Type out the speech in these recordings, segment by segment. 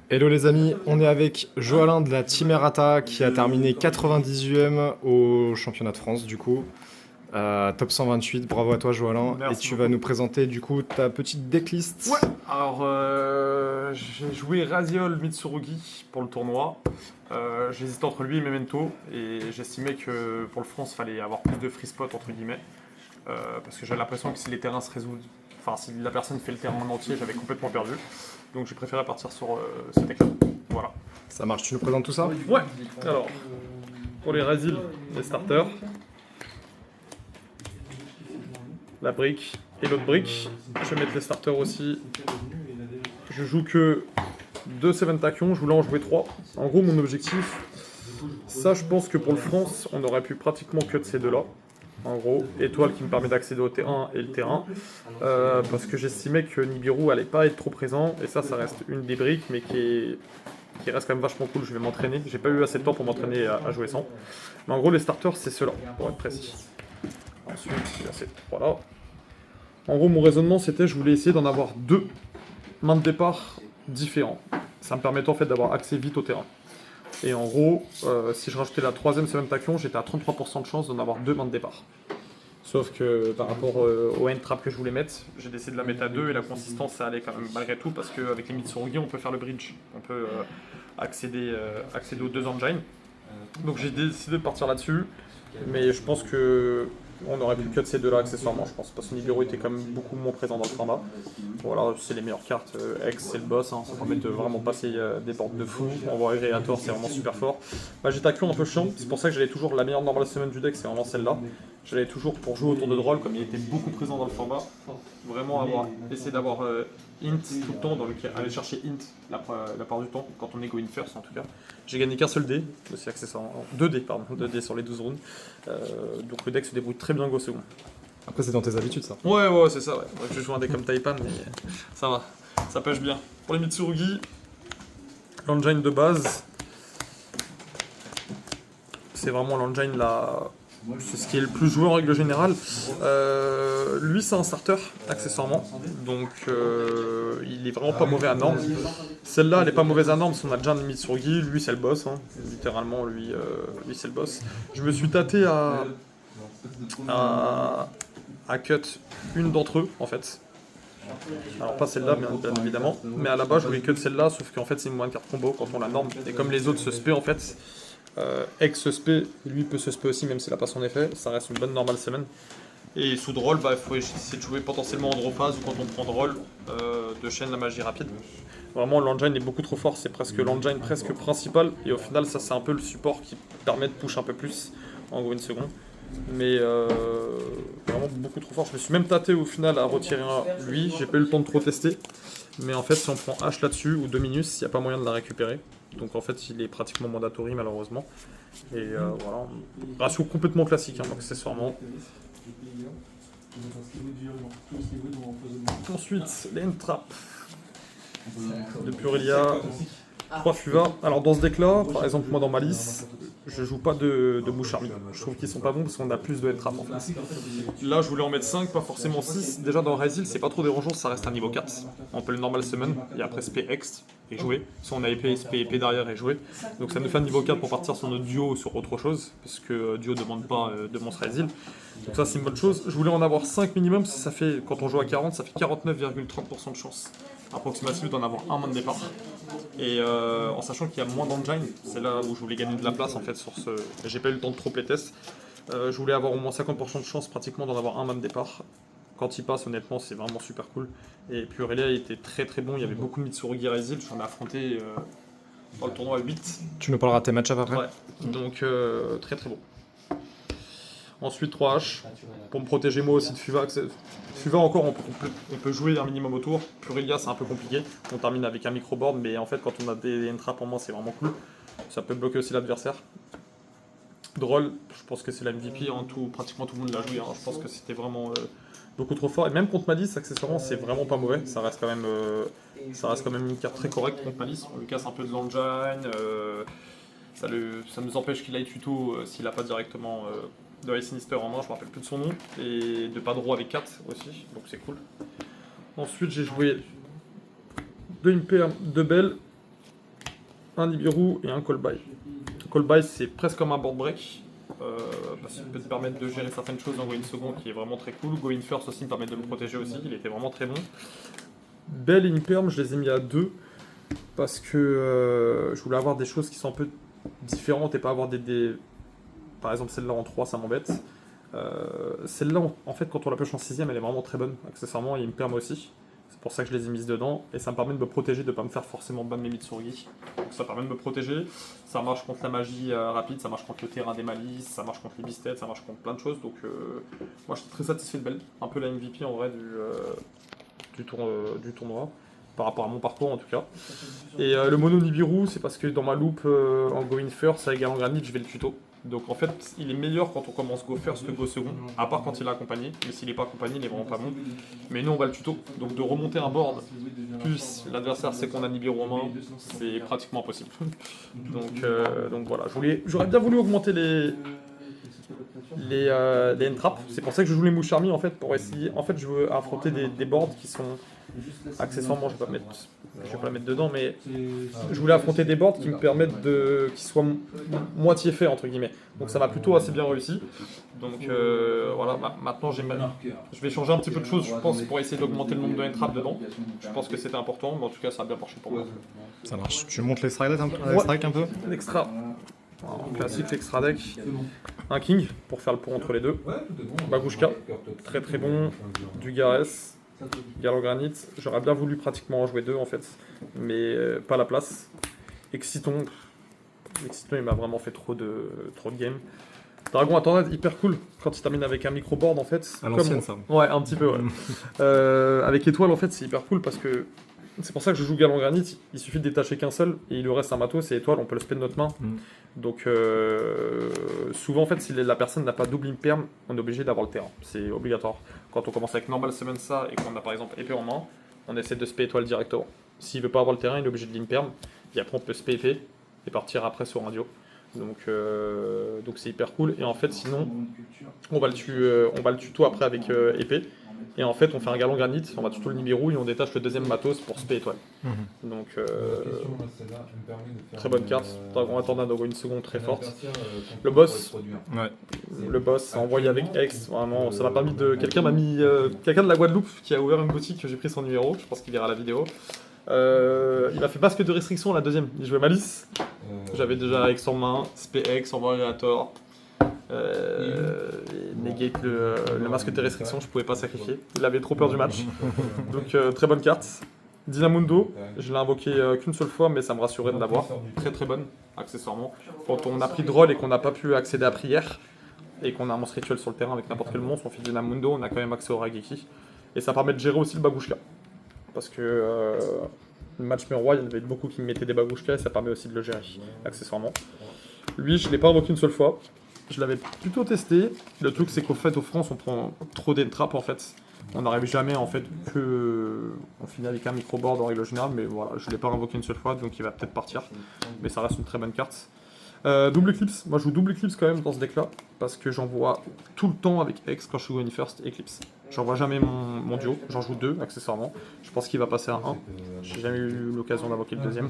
Hello les amis, on est avec Joalin de la Team Errata qui a terminé 98e au championnat de France du coup. Top 128, bravo à toi Joalin. Merci et tu vas nous présenter du coup ta petite decklist. Ouais, alors j'ai joué Raziel Mitsurugi pour le tournoi. J'hésitais entre lui et Memento et j'estimais que pour le France, il fallait avoir plus de free spot entre guillemets. Parce que j'avais l'impression que si les terrains se résoudent, enfin si la personne fait le terrain en entier, j'avais complètement perdu. Donc j'ai préféré partir sur ce deck-là. Voilà. Ça marche, tu nous présentes tout ça? Ouais, alors pour les Raziel, les starters, la brique et l'autre brique. Je vais mettre les starters aussi. Je joue que 2 Seven Tachyon, je voulais en jouer 3. En gros, mon objectif, ça je pense que pour le France, on aurait pu pratiquement cut ces deux-là. En gros, étoile qui me permet d'accéder au terrain et le terrain. Parce que j'estimais que Nibiru allait pas être trop présent. Et ça reste une des briques, mais qui reste quand même vachement cool. Je vais m'entraîner. J'ai pas eu assez de temps pour m'entraîner à jouer sans. Mais en gros, les starters, c'est ceux-là, pour être précis. Ensuite, il y a ces trois-là. En gros, mon raisonnement, c'était je voulais essayer d'en avoir 2 mains de départ différents. Ça me permettait en fait d'avoir accès vite au terrain. Et en gros, si je rajoutais la 3ème Seven Tachyon, j'étais à 33% de chance d'en avoir 2 mains de départ. Sauf que par rapport au end trap que je voulais mettre, j'ai décidé de la mettre à 2 et la consistance ça allait quand même malgré tout parce qu'avec les Mitsurugi on peut faire le bridge. On peut accéder aux 2 engines. Donc j'ai décidé de partir là-dessus. Mais je pense que on aurait pu cut ces deux-là accessoirement, je pense, parce que Nibiru était quand même beaucoup moins présent dans le format. Voilà, c'est les meilleures cartes. X, c'est le boss, hein, ça permet de vraiment passer des portes de fou. On voit Aggregator, c'est vraiment super fort. J'ai Tachyon un peu chiant, c'est pour ça que j'allais toujours la meilleure normal summon du deck, c'est vraiment celle-là. J'allais toujours pour jouer autour de Droll, comme il était beaucoup présent dans le format, vraiment essayer d'avoir int tout le temps, aller chercher int la part du temps, quand on est go in first en tout cas. J'ai gagné qu'un seul dé, aussi accessoirement, 2 dés, pardon, 2 dés sur les 12 rounds. Donc le deck se débrouille très bien go second. Après c'est dans tes habitudes ça. Ouais, c'est ça, ouais. Je joue un deck comme Taipan, mais ça va, ça pêche bien. Pour les Mitsurugi, l'engine de base, c'est vraiment l'engine là. C'est ce qui est le plus joué en règle générale. Lui, c'est un starter, accessoirement. Donc, il est vraiment pas mauvais à norme. Celle-là, elle est pas mauvaise à norme. Si on a déjà un Mitsurugi, lui, c'est le boss. Hein. Littéralement, lui c'est le boss. Je me suis tâté à cut une d'entre eux, en fait. Alors, pas celle-là, bien évidemment. Mais à la base, je voulais cut celle-là, sauf qu'en fait, c'est une moyenne carte combo quand on la norme. Et comme les autres se spé, en fait. X se spé, lui peut se spé aussi même s'il n'a pas son effet, ça reste une bonne normale semaine. Et sous Droll, il faut essayer de jouer potentiellement en draw phase ou quand on prend Droll, de chaîne la magie rapide. Vraiment l'engine est beaucoup trop fort, c'est presque l'engine presque principal et au final ça c'est un peu le support qui permet de push un peu plus en gros une seconde. Mais vraiment beaucoup trop fort, je me suis même tâté au final à retirer lui, j'ai pas eu le temps de trop tester. Mais en fait si on prend H là-dessus ou Dominus, il n'y a pas moyen de la récupérer. Donc en fait il est pratiquement mandatory malheureusement. Et voilà, ratio complètement classique hein, accessoirement. Ensuite les end trap de Purelia, 3 Fuva. Alors dans ce deck là, par exemple moi dans ma liste, je joue pas de mouche army. Je trouve qu'ils sont pas bons parce qu'on a plus de end trap en fait. Là je voulais en mettre 5, pas forcément 6. Déjà dans Raziel c'est pas trop dérangeant, ça reste un niveau 4. On peut le normal summon et après SP X et jouer. Soit on a épée, SP, épée derrière et jouer. Donc ça nous fait un niveau 4 pour partir sur notre duo ou sur autre chose, parce que duo demande pas de monstre Raziel. Donc ça c'est une bonne chose. Je voulais en avoir 5 minimum, parce que ça fait, quand on joue à 40, ça fait 49,30% de chance approximative d'en avoir un main de départ. Et en sachant qu'il y a moins d'engine, c'est là où je voulais gagner de la place en fait sur ce. J'ai pas eu le temps de trop playtest. Je voulais avoir au moins 50% de chance pratiquement d'en avoir un main de départ. Quand il passe, honnêtement, c'est vraiment super cool. Et puis Aurelia était très très bon. Il y avait beaucoup de Mitsurugi Raziel. J'en ai affronté dans le tournoi à 8. Tu nous parleras de tes match-up après. Ouais, donc très très bon. Ensuite 3H, pour me protéger moi aussi de Fuva. Fuva encore, on peut jouer un minimum autour. Purelia c'est un peu compliqué. On termine avec un microboard, mais en fait quand on a des entraps en main c'est vraiment cool. Ça peut bloquer aussi l'adversaire. Droll, je pense que c'est la MVP, hein. Pratiquement tout le monde l'a joué. Hein. Je pense que c'était vraiment beaucoup trop fort. Et même contre Malice, accessoirement, c'est vraiment pas mauvais. Ça reste quand même une carte très correcte contre Malice. On lui casse un peu de l'engine. Ça nous empêche qu'il aille tuto s'il n'a pas directement de Ice Sinister en main, je me rappelle plus de son nom. Et de pas draw avec 4 aussi, donc c'est cool. Ensuite j'ai joué 2 Imperm, 2 Bell, un Nibiru et un Call By. Call By, c'est presque comme un board break. Parce qu'il peut te permettre de gérer certaines choses dans Go in second qui est vraiment très cool. Go in first aussi me permet de le protéger aussi, il était vraiment très bon. Bell et Imperm, je les ai mis à 2 parce que je voulais avoir des choses qui sont un peu différentes et pas avoir des... Par exemple celle-là en 3 ça m'embête. Celle-là en fait quand on la pioche en 6ème elle est vraiment très bonne accessoirement et Imperm aussi. C'est pour ça que je les ai mises dedans et ça me permet de me protéger, de ne pas me faire forcément ban mes Mitsurugi. Donc ça permet de me protéger, ça marche contre la magie rapide, ça marche contre le terrain des malices, ça marche contre les bisted, ça marche contre plein de choses. Donc moi je suis très satisfait de Bell, un peu la MVP en vrai du tournoi, par rapport à mon parcours en tout cas. Et le mono Nibiru c'est parce que dans ma loupe en Go in first avec Galant Granit je vais le tuto. Donc en fait, il est meilleur quand on commence Go first que Go second, à part quand il est accompagné. Mais s'il n'est pas accompagné, il est vraiment pas bon. Mais nous, on va le tuto. Donc de remonter un board, plus l'adversaire sait qu'on a Nibiru en main, c'est pratiquement impossible. donc voilà, j'aurais bien voulu augmenter les entraps. C'est pour ça que je joue les Moucharmi en fait, pour essayer. En fait, je veux affronter des boards qui sont accessoirement, je vais pas la mettre dedans, mais je voulais affronter des boards qui me permettent qui soient moitié faits entre guillemets. Donc ça m'a plutôt assez bien réussi. Donc voilà, maintenant je vais changer un petit peu de choses, je pense, pour essayer d'augmenter le nombre de entraps dedans. Je pense que c'était important, mais en tout cas ça a bien marché pour moi. Ça marche. Tu montes l'extra deck un peu? L'extra. En classique, l'extra deck. Un king pour faire le pont entre les deux. Bagushka, très très bon. Du Garès. Galant Granit, j'aurais bien voulu pratiquement en jouer 2 en fait, mais pas la place. Exciton il m'a vraiment fait trop de game. Dragon à tornade, hyper cool quand il termine avec un micro-board en fait. À l'ancienne ça. Ouais, un petit peu ouais. Avec étoile en fait c'est hyper cool parce que c'est pour ça que je joue Galant Granit, il suffit de détacher qu'un seul et il lui reste un matos et étoile on peut le spend de notre main. Donc souvent en fait si la personne n'a pas double imperm, on est obligé d'avoir le terrain, c'est obligatoire. Quand on commence avec normal summon ça et qu'on a par exemple épée en main, on essaie de spé étoile directement. S'il veut pas avoir le terrain, il est obligé de l'imperm, et après on peut spé épée et partir après sur un duo. Donc c'est hyper cool et en fait sinon on va le tuto après avec épée. Et en fait, on fait un Galant Granit, on va tuto le Nibiru et on détache le deuxième matos pour spé étoile. Donc, très bonne carte. Dragon à tornade en une seconde, très forte. Le boss, ça a envoyé avec X. Vraiment, ça m'a permis de. Quelqu'un de la Guadeloupe qui a ouvert une boutique, j'ai pris son numéro, je pense qu'il verra la vidéo. Il m'a fait basque de restriction la deuxième. Il jouait Malice. J'avais déjà X en main, spé X, envoyé à tort. Negate le masque de restriction, je pouvais pas sacrifier. Il avait trop peur du match. Donc très bonne carte. Dynamundo, je l'ai invoqué qu'une seule fois, mais ça me rassurait de l'avoir. Très très bonne, accessoirement. Quand on a pris Droll et qu'on n'a pas pu accéder à Prière, et qu'on a un monstre rituel sur le terrain avec n'importe quel monstre, on fait Dynamundo, on a quand même accès au Rageki. Et ça permet de gérer aussi le Bagushka. Parce que le match roi, il y en avait beaucoup qui me mettaient des Bagushka et ça permet aussi de le gérer, accessoirement. Lui, je l'ai pas invoqué une seule fois. Je l'avais plutôt testé. Le truc, c'est qu'au fait, au France, on prend trop d'entraps en fait. On n'arrive jamais en fait que. On finit avec un micro-board en règle générale, mais voilà, je l'ai pas invoqué une seule fois, donc il va peut-être partir. Mais ça reste une très bonne carte. Double Eclipse. Moi, je joue double Eclipse quand même dans ce deck-là, parce que j'en vois tout le temps avec X quand je suis Going First Eclipse. J'en vois jamais mon duo, j'en joue 2 accessoirement. Je pense qu'il va passer à 1. J'ai jamais eu l'occasion d'invoquer le deuxième.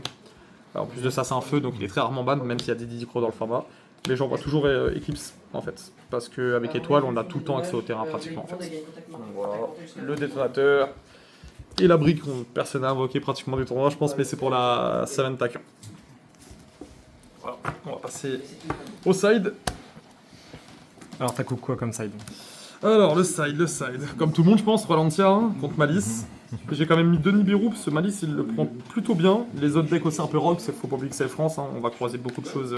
En plus de ça, c'est un feu, donc il est très rarement ban, même s'il y a des Didicro dans le format. Mais j'en vois toujours Eclipse en fait, parce qu'avec étoile on a tout le temps accès au terrain pratiquement en fait. Donc, voilà. Le détonateur et la brique, personne n'a invoqué pratiquement du tournoi je pense, mais c'est pour la 7 Taken. Voilà, on va passer au side. Alors t'as quoi comme side? Alors le side, comme tout le monde je pense, Rolantia hein, contre Malice. J'ai quand même mis 2 Nibiru, parce que Malice il le prend plutôt bien. Les autres decks aussi un peu rock, faut pas oublier que c'est France, hein. On va croiser beaucoup de choses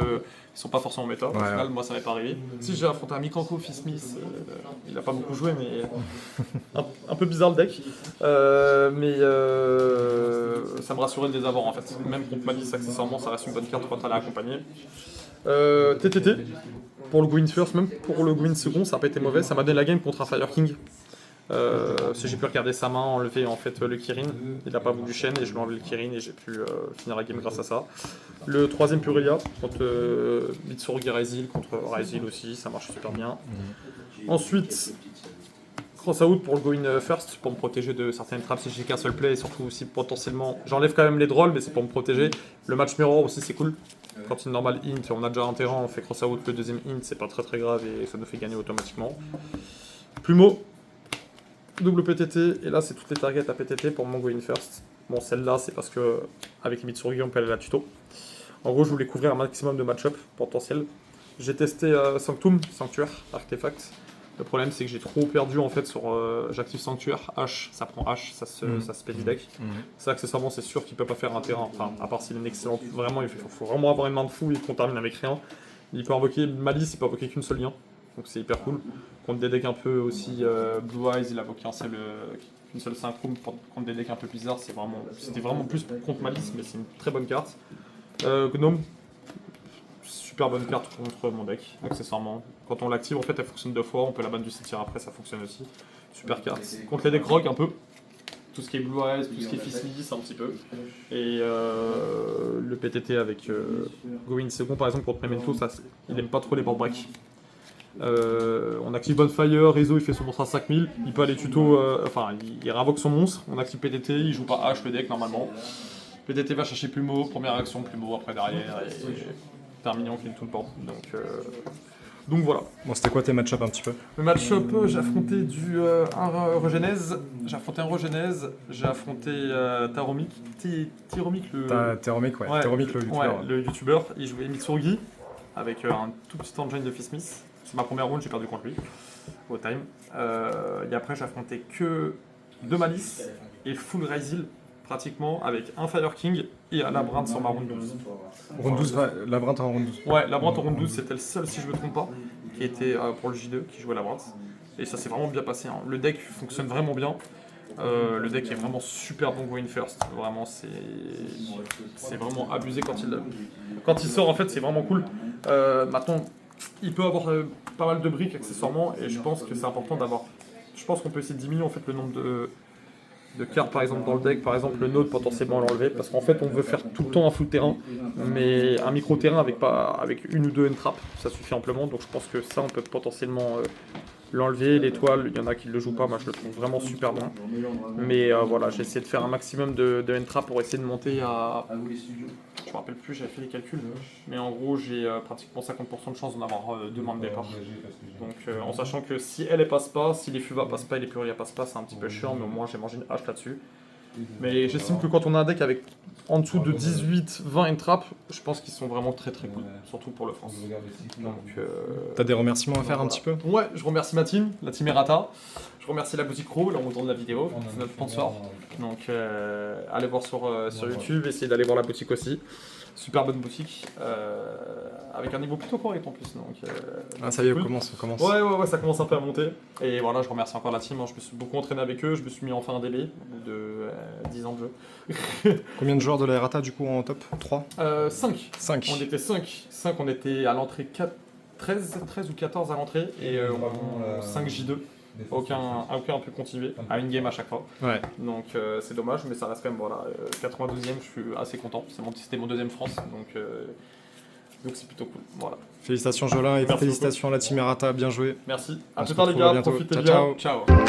qui sont pas forcément méta. Au final, moi ça m'est pas arrivé. Si j'ai affronté un Mikanko, Fist-Smith, il a pas beaucoup joué, mais un peu bizarre le deck. Mais ça me rassurait de les avoir en fait. Même contre Malice, accessoirement, ça reste une bonne carte quand elle est accompagnée. TTT, pour le Gwyn First, même pour le Gwyn Second, ça n'a pas été mauvais. Ça m'a donné la game contre un Fire King. Si j'ai pu regarder sa main, enlever en fait le Kirin, il n'a pas voulu chaîne et je lui ai enlevé le Kirin et j'ai pu finir la game grâce à ça. Le troisième Purelia contre Mitsurugi Raizil, contre Raizil aussi, ça marche super bien. Ensuite, Cross out pour le go in first, pour me protéger de certaines trappes si j'ai qu'un seul play, et surtout aussi potentiellement. J'enlève quand même les drolls, mais c'est pour me protéger. Le match mirror aussi, c'est cool. Quand une normale int, on a déjà un terrain, on fait cross out le deuxième int, c'est pas très grave et ça nous fait gagner automatiquement. Plumeau, double PTT, et là c'est toutes les targets à PTT pour mon go in first. Bon, celle-là, c'est parce que avec les Mitsurugi, on peut aller à la tuto. En gros, je voulais couvrir un maximum de match-up potentiel. J'ai testé Sanctum, Sanctuaire, Artefact. Le problème, c'est que j'ai trop perdu en fait sur. J'active Sanctuaire, H, ça prend H, ça se pète du deck. Ça, accessoirement, c'est sûr qu'il peut pas faire un terrain. Enfin, à part s'il est une excellente. Vraiment, il faut vraiment avoir une main de fou et qu'on termine avec rien. Il peut invoquer Malice, il peut invoquer qu'une seule lien. Donc c'est hyper cool. Contre des decks un peu aussi. Blue Eyes, il a invoqué une seule synchro. Contre des decks un peu bizarres, c'était vraiment plus contre Malice, mais c'est une très bonne carte. Gnome. Super bonne carte contre mon deck, accessoirement. Quand on l'active, en fait, elle fonctionne 2 fois. On peut la ban du cimetière après, ça fonctionne aussi. Super carte. Contre les decks rock, un peu. Tout ce qui est Blue Eyes, tout ce qui est Fist Miss, un petit peu. Et le PTT avec Go in second, par exemple, contre Memento, il aime pas trop les board breaks. On active Bonfire, Réseau, il fait son monstre à 5000. Il peut aller tuto, il réinvoque son monstre. On active PTT, il joue pas H le deck normalement. PTT va chercher Plumeau, première action, Plumeau après derrière. Et Terminion clean tout le board. Donc voilà. Bon, c'était quoi tes match-up un petit peu? Le match-up, j'ai affronté un Regenèse, j'ai affronté Taromic, Tyromic le... Tyromic, ouais. Tyromic, le youtubeur. Ouais, le youtubeur. Il jouait Mitsurugi avec un tout petit engine de Fist-Smith. C'est ma première round, j'ai perdu contre lui au time. Et après, j'ai affronté que 2 Malice et full Raizil pratiquement avec un Fire King et un Labyrinth sur ma round 12. Round 12, Labyrinth en round 12. Ouais, Labyrinth en round 12, c'était le seul, si je me trompe pas, qui était pour le J2, qui jouait Labyrinth. Et ça s'est vraiment bien passé. Hein. Le deck fonctionne vraiment bien. Le deck est vraiment super bon go in first. Vraiment, c'est vraiment abusé quand il sort. En fait, c'est vraiment cool. Maintenant, il peut avoir pas mal de briques accessoirement, et je pense que c'est important d'avoir. Je pense qu'on peut essayer de diminuer en fait le nombre de cartes par exemple dans le deck, par exemple le node potentiellement l'enlever, parce qu'en fait on veut faire tout le temps un full terrain, mais un micro terrain avec une ou deux end-trap, ça suffit amplement, donc je pense que ça on peut potentiellement l'enlever. L'étoile, il y en a qui ne le jouent pas, moi je le trouve vraiment super bon, mais voilà, j'ai essayé de faire un maximum de end-trap pour essayer de monter à... Je me rappelle plus, j'avais fait les calculs, mais en gros j'ai pratiquement 50% de chance d'en avoir 2 mains de départ. Donc en sachant que si elle passe pas, si les Fuva passent pas et les Puria passent pas, c'est un petit peu chiant, mais au moins j'ai mangé une hache là-dessus. Mais j'estime que quand on a un deck avec en dessous de 18-20 entrap, je pense qu'ils sont vraiment très cool, surtout pour le France. Donc, t'as des remerciements à faire un petit peu? Ouais, je remercie ma team, la team Errata. Je remercie la boutique Crow, là on tourne la vidéo, c'est notre sponsor. Donc allez voir sur YouTube, essayez d'aller voir la boutique aussi. Super bonne boutique, avec un niveau plutôt correct en plus. Donc, ça y est, cool. on commence. Ouais, ça commence un peu à monter. Et voilà, je remercie encore la team. Hein. Je me suis beaucoup entraîné avec eux. Je me suis mis enfin un délai de 10 ans de jeu. Combien de joueurs de la Errata du coup en top? 3 5. 5. On était 5. 5, on était à l'entrée 13 ou 14 à l'entrée. Et 5 J2. Aucun peut continuer à une game à chaque fois. Ouais. Donc c'est dommage, mais ça reste quand même voilà, 92e, je suis assez content. C'était mon deuxième France, donc c'est plutôt cool. Voilà. Félicitations Jolin et Merci félicitations à la team Errata, bien joué. Merci. On À se plus tard les retrouve à gars, bientôt. profitez Ciao, bien.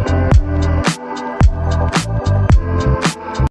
Ciao.